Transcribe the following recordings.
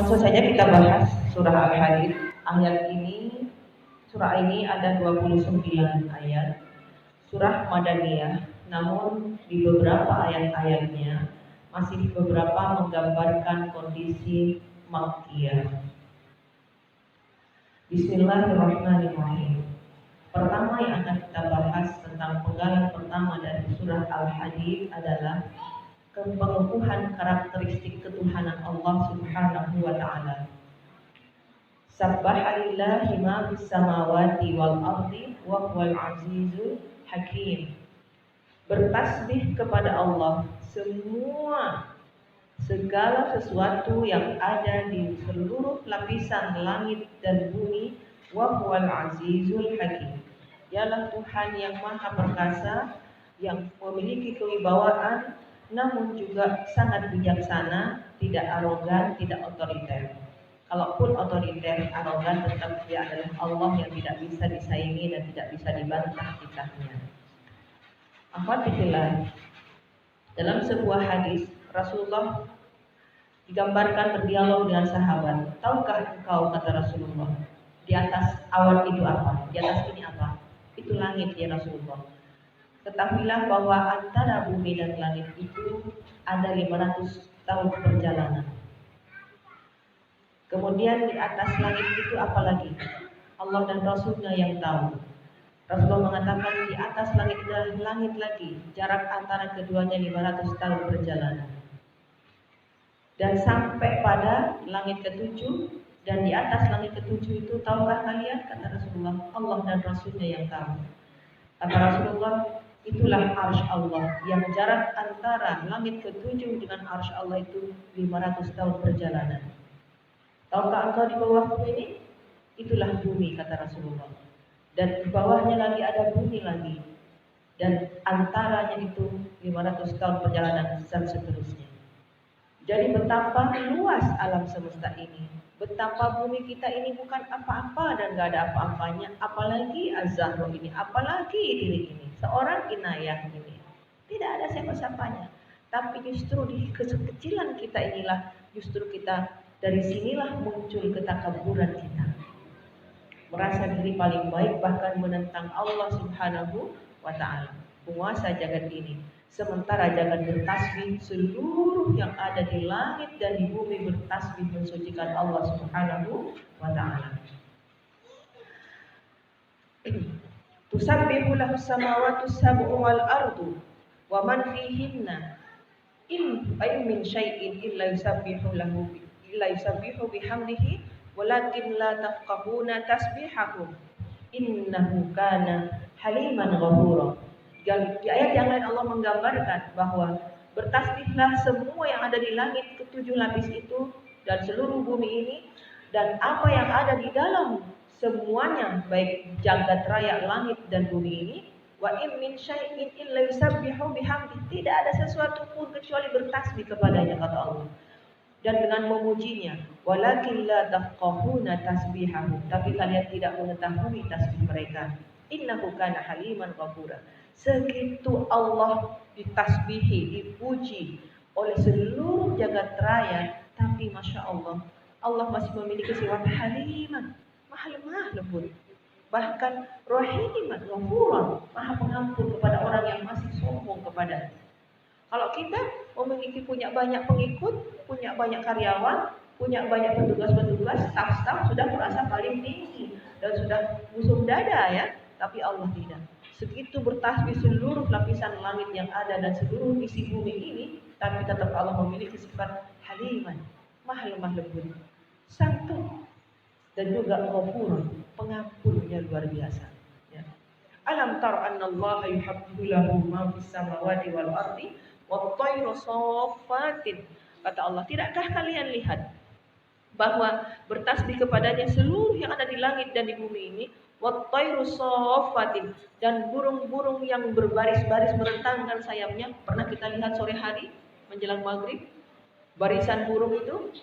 Langsung saja kita bahas surah Al-Hadid. Surah ini ada 29 ayat. Surah Madaniyah, namun di beberapa ayat-ayatnya masih beberapa menggambarkan kondisi Makkiyah. Bismillahirrahmanirrahim. Pertama yang akan kita bahas tentang penggalan pertama dari surah Al-Hadid adalah pengukuhan karakteristik ketuhanan Allah Subhanahu wa taala. Sabbaha lillahi ma fis samawati wal ardi wa huwal azizul hakim. Bertasbih kepada Allah segala sesuatu yang ada di seluruh lapisan langit dan bumi, wa huwal azizul hakim. Dialah Tuhan yang maha perkasa, yang memiliki kewibawaan, namun juga sangat bijaksana, tidak arogan, tidak otoriter. Kalaupun otoriter, arogan, tetap dia adalah Allah yang tidak bisa disaingi dan tidak bisa dibantah kisahnya. Alhamdulillah, dalam sebuah hadis Rasulullah digambarkan berdialog dengan sahabat. Tahukah engkau, kata Rasulullah, di atas awan itu apa? Di atas ini apa? Itu langit, ya Rasulullah. Ketahuilah bahwa antara bumi dan langit itu ada 500 tahun perjalanan. Kemudian di atas langit itu apa lagi? Allah dan Rasulnya yang tahu. Rasulullah mengatakan di atas langit dan langit lagi, jarak antara keduanya 500 tahun perjalanan. Dan sampai pada langit ketujuh, dan di atas langit ketujuh itu tahukah kalian? Kata Rasulullah, Allah dan Rasulnya yang tahu. Kata Rasulullah, itulah arsy Allah, yang jarak antara langit ketujuh dengan arsy Allah itu 500 tahun perjalanan. Tahukah engkau di bawah bumi ini? Itulah bumi, kata Rasulullah. Dan di bawahnya lagi ada bumi lagi. Dan antaranya itu 500 tahun perjalanan dan seterusnya. Jadi betapa luas alam semesta ini. Betapa bumi kita ini bukan apa-apa dan gak ada apa-apanya. Apalagi Az-Zahra ini, apalagi diri ini. Seorang inayah ini. Tidak ada siapa-siapanya. Tapi justru di kekecilan kita inilah, justru kita dari sinilah muncul ketakaburan kita. Merasa diri paling baik, bahkan menentang Allah Subhanahu wa ta'ala, penguasa jagat ini. Sementara jagat bertasbih, seluruh yang ada di langit dan di bumi bertasbih mensucikan Allah Subhanahu wa ta'ala. Tusabbihu lahu samawati sab'u wal ardu wa man fihinna in min syai'in illa yusabbihu bihamdihi walakin la tafqahuna tasbihahum innahu kana haliman ghafura. Di ayat yang lain Allah menggambarkan bahwa bertasbihlah semua yang ada di langit ketujuh lapis itu dan seluruh bumi ini dan apa yang ada di dalam semuanya, baik jagat raya langit dan bumi ini. Wa in min syai'in illa yusabbihu bihamdi. Tidak ada sesuatu pun kecuali bertasbih kepadanya, kata Allah. Dan dengan memujinya, walakin la tafqahuna tasbihahum, tapi kalian tidak mengetahui tasbih mereka. Innahu kana haliman ghafura. Segitu Allah ditasbihi, dipuji oleh seluruh jagat raya, tapi masya Allah, Allah masih memiliki sifat haliman, maha lemah lembut, bahkan rahiman ghafuran, maha pengampun kepada orang yang masih sombong kepadanya. Kalau kita memiliki punya banyak pengikut, punya banyak karyawan, punya banyak petugas-petugas, staf-staf, sudah merasa paling tinggi dan sudah busuk dada ya. Tapi Allah tidak. Segitu bertasbih seluruh lapisan langit yang ada dan seluruh isi bumi ini, tapi tetap Allah memiliki sifat haliman, maha lemah lembut, santun, dan juga ghafur, pengampunnya luar biasa. Ya. Alam tara anna Allah yuhabbu lahu ma fis samawati wal ardi wat-tayru saffatin. Kata Allah, tidakkah kalian lihat bahwa bertasbih kepadanya seluruh yang ada di langit dan di bumi ini, wat-tayru saffatin, dan burung-burung yang berbaris-baris merentangkan sayapnya. Pernah kita lihat sore hari menjelang maghrib, barisan burung itu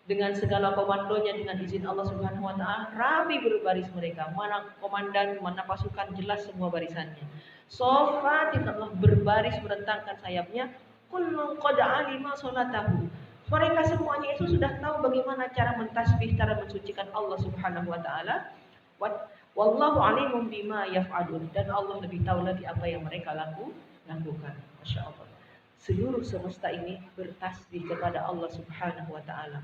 dengan segala komandonya dengan izin Allah Subhanahu wa ta'ala, rapi berbaris mereka, mana komandan, mana pasukan, jelas semua barisannya. Saffatin, Allah berbaris merentangkan sayapnya. Kullun qad alima salatahu. Mereka semuanya itu sudah tahu bagaimana cara mentasbih, cara mensucikan Allah Subhanahu wa taala. Wallahu alimun bima yaf'alun, dan Allah lebih tahu lagi apa yang mereka lakukan. Masya Allah. Seluruh semesta ini bertasbih kepada Allah Subhanahu wa taala.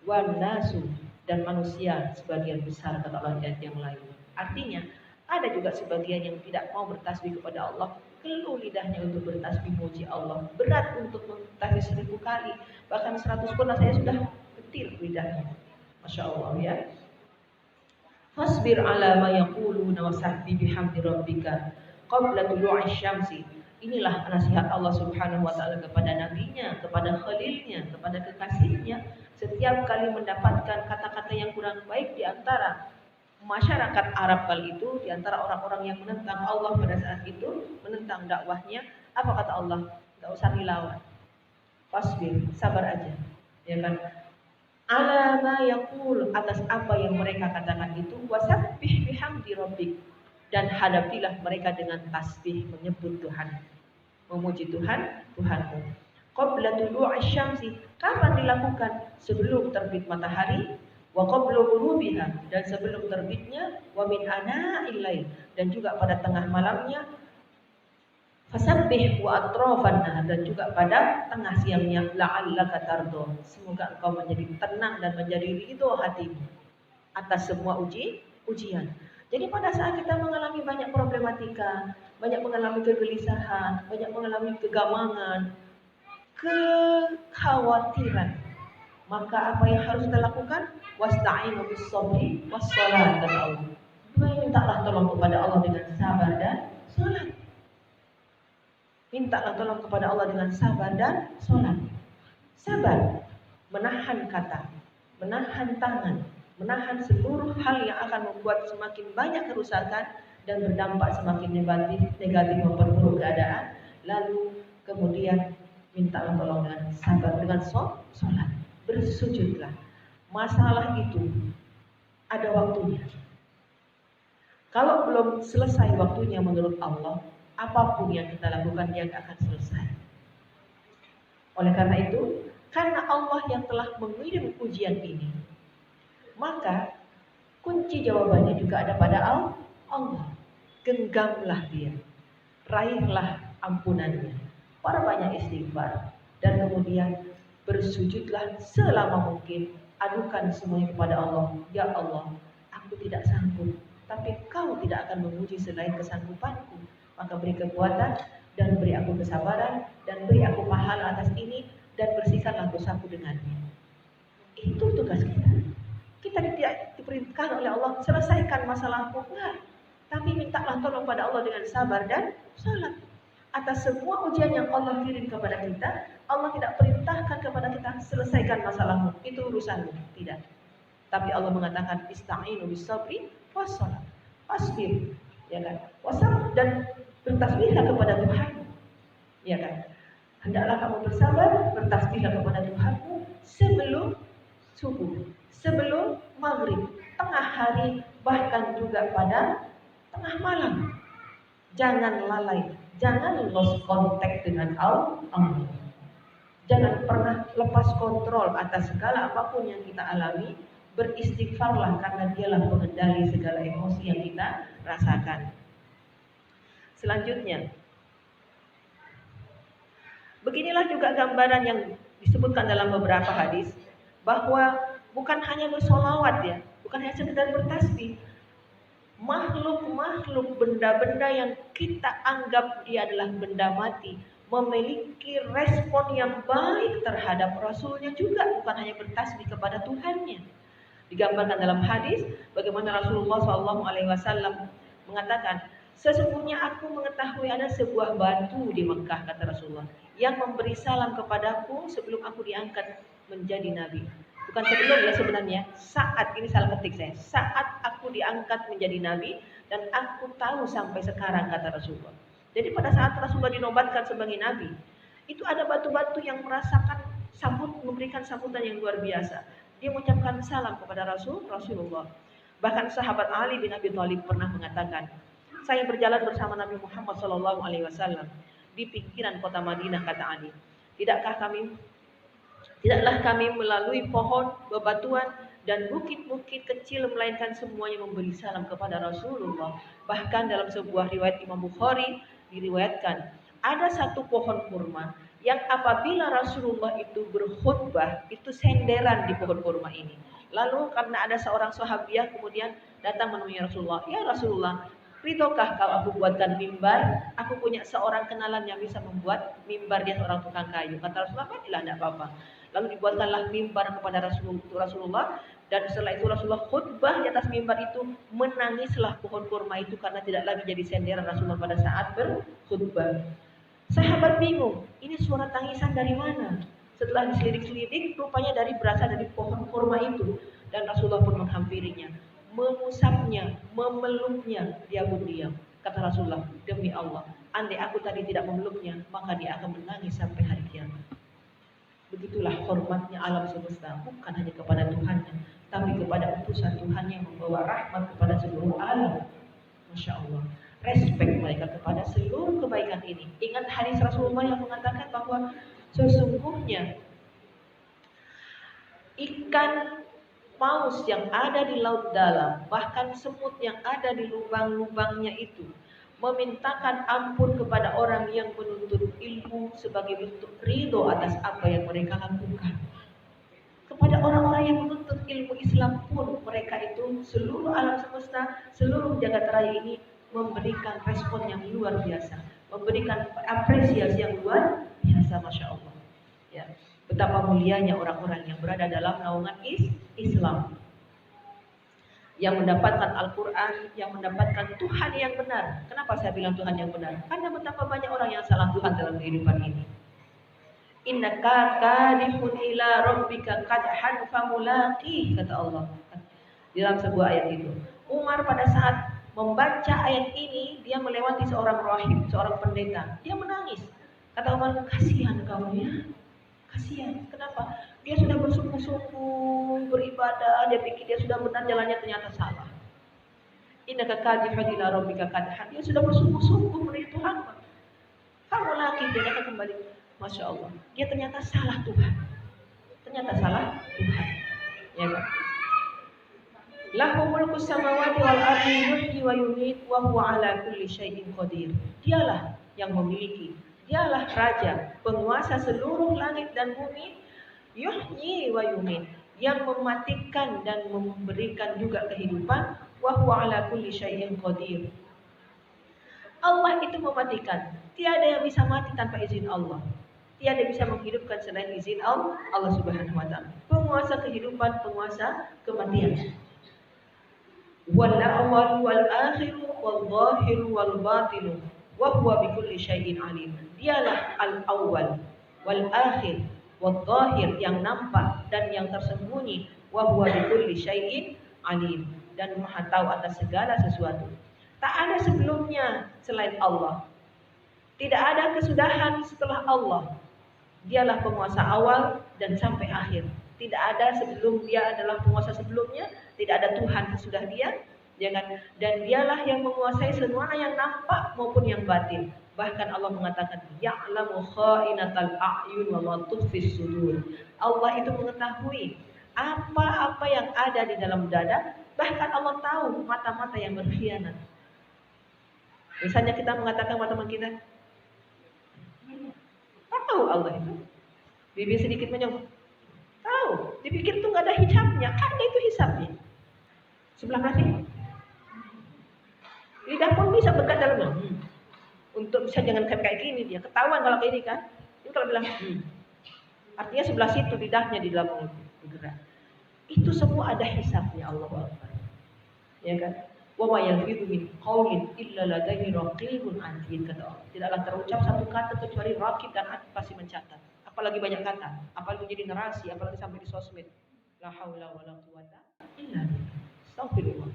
Wan nasu, dan manusia sebagian besar, kata Allah ayat yang lain. Artinya ada juga sebagian yang tidak mau bertasbih kepada Allah, keluh lidahnya untuk bertasbih muji Allah. Berat untuk bertasbih 1000 kali, bahkan 100 pun saya sudah getir lidahnya. Masya Allah ya. Fasbir ala ma yaquluna wasabbih bihamdi rabbika qabla tulu'i syamsi. Inilah nasihat Allah Subhanahu wa taala kepada nabinya, kepada khalilnya, kepada kekasihnya. Setiap kali mendapatkan kata-kata yang kurang baik di antara masyarakat Arab kali itu, di antara orang-orang yang menentang Allah pada saat itu, menentang dakwahnya, apa kata Allah? Enggak usah dilawan. Fasbir, sabar aja. Ya kan? Ala ma yaqul, atas apa yang mereka katakan itu, wasabbih bihamdi rabbik, dan hadapilah mereka dengan tasbih, menyebut Tuhan, memuji Tuhanmu. Qabla tulu'i syamsi, kapan dilakukan? Sebelum terbit matahari, wa qabla ghurubiha, dan sebelum terbitnya, wa min ana'il lail, dan juga pada tengah malamnya, fasabbih wa atrafan nahar, dan juga pada tengah siangnya, la'allaka tardo, semoga engkau menjadi tenang dan menjadi ridho hatimu atas semua ujian. Jadi pada saat kita mengalami banyak problematika, banyak mengalami kegelisahan, banyak mengalami kegamangan, kekhawatiran, maka apa yang harus kita lakukan? Wasta'inu bis-sabri was-shalah, kata Allah. Mintalah tolong kepada Allah dengan sabar dan salat. Mintalah tolong kepada Allah dengan sabar dan salat. Sabar, menahan kata, menahan tangan, menahan seluruh hal yang akan membuat semakin banyak kerusakan dan berdampak semakin negatif memperburuk keadaan. Lalu kemudian mintalah tolong dengan sabar, dengan sholat, bersujudlah. Masalah itu ada waktunya. Kalau belum selesai waktunya menurut Allah, apapun yang kita lakukan dia akan selesai. Oleh karena itu, karena Allah yang telah mengirim ujian ini, maka kunci jawabannya juga ada pada Allah. Genggamlah dia, raihlah ampunannya, perbanyak istighfar, dan kemudian bersujudlah selama mungkin. Adukan semuanya kepada Allah. Ya Allah, aku tidak sanggup, tapi Kau tidak akan memuji selain kesanggupanku. Maka beri kekuatan dan beri aku kesabaran dan beri aku pahala atas ini, dan bersihkanlah dosaku dengannya. Itu tugas kita. Kita tidak diperintahkan oleh Allah selesaikan masalahmu, enggak. Tapi mintalah tolong pada Allah dengan sabar dan salat. Atas semua ujian yang Allah kirim kepada kita, Allah tidak perintahkan kepada kita selesaikan masalahmu, itu urusanmu, tidak. Tapi Allah mengatakan ista'inu bis-sabri was-shalah. Wasbir, ya kan? Wasab, dan bertasbihlah kepada Tuhanmu, ya kan? Hendaklah kamu bersabar, bertasbihlah kepada Tuhanmu sebelum subuh, sebelum maghrib, tengah hari, bahkan juga pada tengah malam. Jangan lalai, jangan lost contact dengan Allah. Jangan pernah lepas kontrol atas segala apapun yang kita alami. Beristighfarlah karena dialah pengendali segala emosi yang kita rasakan. Selanjutnya, beginilah juga gambaran yang disebutkan dalam beberapa hadis, bahwa bukan hanya bersolawat ya, bukan hanya sekedar bertasbih. Makhluk-makhluk, benda-benda yang kita anggap dia adalah benda mati, memiliki respon yang baik terhadap Rasulnya juga, bukan hanya bertasbih kepada Tuhannya. Digambarkan dalam hadis bagaimana Rasulullah SAW mengatakan, sesungguhnya aku mengetahui ada sebuah batu di Mekah, kata Rasulullah, yang memberi salam kepadaku sebelum aku diangkat menjadi nabi. Bukan sebelum ya sebenarnya, saat, ini salah ketik saya, saat aku diangkat menjadi nabi, dan aku tahu sampai sekarang, kata Rasulullah. Jadi pada saat Rasulullah dinobatkan sebagai nabi, itu ada batu-batu yang merasakan memberikan sambutan yang luar biasa. Dia mengucapkan salam kepada Rasulullah. Bahkan sahabat Ali bin Abi Thalib pernah mengatakan, saya berjalan bersama Nabi Muhammad SAW di pinggiran kota Madinah, kata Ali. Tidaklah kami melalui pohon, bebatuan, dan bukit-bukit kecil melainkan semuanya memberi salam kepada Rasulullah. Bahkan dalam sebuah riwayat Imam Bukhari diriwayatkan ada satu pohon kurma yang apabila Rasulullah itu berkhutbah itu senderan di pohon kurma ini. Lalu karena ada seorang sahabiah kemudian datang menemui Rasulullah, ya Rasulullah, ridhokah kau aku buatkan mimbar? Aku punya seorang kenalan yang bisa membuat mimbar, dia seorang tukang kayu. Kata Rasulullah, baiklah, tidak apa-apa. Lalu dibuatkanlah mimbar kepada Rasulullah, dan setelah itu Rasulullah khutbah di atas mimbar itu, menangislah pohon kurma itu karena tidak lagi jadi senderan Rasulullah pada saat berkhutbah. Sahabat bingung, ini suara tangisan dari mana? Setelah diselidik-selidik, rupanya berasal dari pohon kurma itu, dan Rasulullah pun menghampirinya, mengusapnya, memeluknya. Dia pun diam. Kata Rasulullah, demi Allah, andai aku tadi tidak memeluknya, maka dia akan menangis sampai hari kiamat. Begitulah hormatnya alam semesta, bukan hanya kepada Tuhannya, tapi kepada utusan Tuhan yang membawa rahmat kepada seluruh alam. Masya Allah, respect mereka kepada seluruh kebaikan ini. Ingat hadis Rasulullah yang mengatakan bahwa sesungguhnya ikan paus yang ada di laut dalam, bahkan semut yang ada di lubang-lubangnya itu, memintakan ampun kepada orang yang menuntut ilmu sebagai bentuk ridho atas apa yang mereka lakukan. Kepada orang-orang yang menuntut ilmu Islam pun, mereka itu seluruh alam semesta, seluruh jagat raya ini memberikan respon yang luar biasa, memberikan apresiasi yang luar biasa. Masya Allah, ya, betapa mulianya orang-orang yang berada dalam naungan Islam, yang mendapatkan Al-Quran, yang mendapatkan Tuhan yang benar. Kenapa saya bilang Tuhan yang benar? Karena betapa banyak orang yang salah Tuhan dalam kehidupan ini. Innaka kadihun ila rabbika qadhan famulaqi, kata Allah di dalam sebuah ayat itu. Umar pada saat membaca ayat ini, dia melewati seorang rahib, seorang pendeta. Dia menangis. Kata Umar, kasihan kamu ya. Kasihan. Kenapa? Dia sudah bersungguh-sungguh beribadah, dia pikir dia sudah benar, jalannya ternyata salah. Innaka kadihun ila rabbika qadhan. Dia sudah bersungguh-sungguh menuju Tuhan. Famulaqi, dia akan kembali. Masya Allah, dia ternyata salah Tuhan. Ternyata salah Tuhan. Ya kan? Lahu mulku samawati wal ardi yuhyi wa yumiit wa huwa ala kulli syai'in qadir. Dialah yang memiliki, dialah raja, penguasa seluruh langit dan bumi. Yuhyi wa yumiit, yang mematikan dan memberikan juga kehidupan. Wa huwa ala kulli syai'in qadir. Allah itu mematikan. Tiada yang bisa mati tanpa izin Allah. Tiada bisa menghidupkan selain izin Allah Subhanahu wa taala. Penguasa kehidupan, penguasa kematian. Wal awwal wal akhir wal zahir wal batin wa huwa bikulli syai'in alim. Dialah al-awwal wal akhir wal zahir, yang nampak dan yang tersembunyi, wa huwa bikulli syai'in alim, dan Maha tahu atas segala sesuatu. Tak ada sebelumnya selain Allah. Tidak ada kesudahan setelah Allah. Dialah penguasa awal dan sampai akhir. Tidak ada sebelum dia adalah penguasa sebelumnya. Tidak ada Tuhan sesudah dia. Jangan. Dan dialah yang menguasai semua yang nampak maupun yang batin. Bahkan Allah mengatakan, Ya'lamu kha'inatal a'yun wa ma tukhfis sudur. Allah itu mengetahui apa-apa yang ada di dalam dada. Bahkan Allah tahu mata-mata yang berkhianat. Misalnya kita mengatakan teman kita, tahu Allah itu. Bibir sedikit menyong, tahu. Dipikir itu nggak ada hisabnya, ada itu hisabnya. Sebelah kasih. Lidah pun bisa berkat dalamnya. Untuk bisa jangan kayak gini, dia ketahuan kalau kayak ini kan. Ini kalau bilang, artinya sebelah situ lidahnya di dalam mulut bergerak. Itu semua ada hisabnya Allah Akbar. Ya kan? Wa ma yalfidu min qaulin illa ladaihi raqibun atid, kata Allah. Tidaklah terucap satu kata kecuali raqib dan atid pasti mencatat. Apalagi banyak kata, apalagi jadi narasi, apalagi sampai di sosmed. La haula wala quwata illa billah. Astagfirullah.